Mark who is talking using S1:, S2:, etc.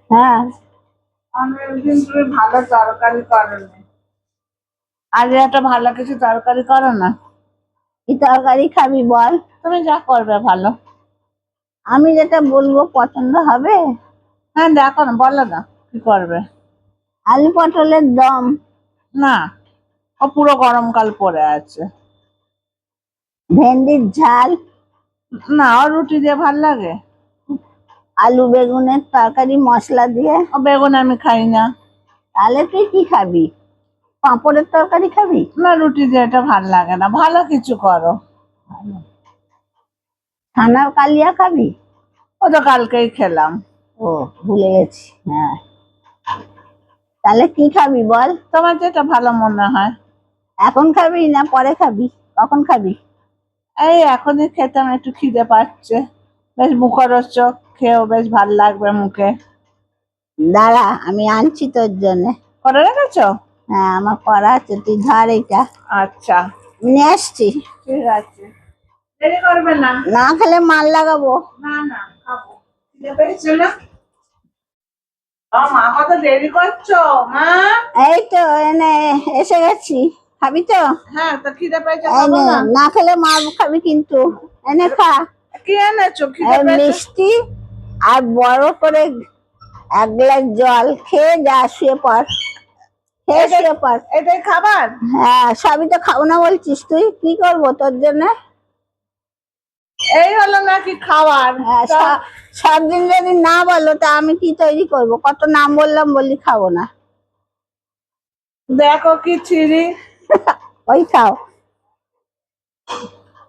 S1: হ্যাঁ,
S2: অনেকদিন তুমি ভালো তরকারি করো না। আজ একটা ভালো কিছু তরকারি করো না।
S1: কি তরকারি খাবি বল?
S2: তুমি যা করবে ভালো।
S1: আমি যেটা বলবো পছন্দ হবে।
S2: হ্যাঁ দেখো না, বলো না কি করবে।
S1: আলু পটলের দম।
S2: না, ও পুরো গরমকাল পড়ে আছে।
S1: ভেন্ডির ঝাল।
S2: না, ও রুটি দিয়ে ভাল লাগে।
S1: আলু বেগুনের তরকারি মশলা দিয়ে।
S2: ও বেগুন আমি খাই না।
S1: তাহলে তুই কি খাবি? পাঁপড়ের তরকারি খাবি?
S2: না, রুটি দিয়ে এটা ভাল লাগে না, ভালো কিছু করো।
S1: ছানার কালিয়া খাবি?
S2: ও তো কালকেই খেলাম।
S1: ও, ভুলে গেছি। হ্যাঁ, তাহলে কি খাবি বল?
S2: তোমার যেটা ভালো মনে হয়।
S1: এখন খাবি না পরে খাবি? কখন খাবি?
S2: এই এখনই খেতাম, একটু খিদে পাচ্ছে। বেশ মুখরোচক, খেয়েও বেশ ভাল লাগবে মুখে।
S1: দাঁড়া, আমি আনছি তোর জন্য।
S2: করে রেখেছো?
S1: হ্যাঁ, আমার করা আছে, তুই ধর এইটা।
S2: আচ্ছা,
S1: নিয়ে আসছি।
S2: ঠিক আছে, দেরি করবে না।
S1: না খেলে মাল লাগাবো।
S2: না না, খাবো। খিদে পেয়েছে না? মা কত দেরি করছো মা?
S1: এই তো এনে এসে গেছি। খাবি তো?
S2: হ্যাঁ, তো খিদে পেয়েছে,
S1: এই
S2: খাবো
S1: নে,
S2: না।
S1: না খেলে মার খাবি কিন্তু। এনে খা।
S2: কি এনেছো? খিদে
S1: এই
S2: পেয়েছে।
S1: মিষ্টি আর বড় করে 1 গ্লাস জল খেয়ে যা, শুয়ে পড়। খেয়ে শুয়ে পড়।
S2: এটাই খাবার?
S1: হ্যাঁ, সবই তো খাবো না বলছিস, তুই কি করবো তোর জন্য?
S2: এই হলো নাকি খাবার?
S1: হ্যাঁ, সব দিন যদি না বলো তা আমি কি তৈরি করব? কত নাম বললাম, বললি খাবো না।
S2: দেখো কি ছিরি।
S1: ওই খাও।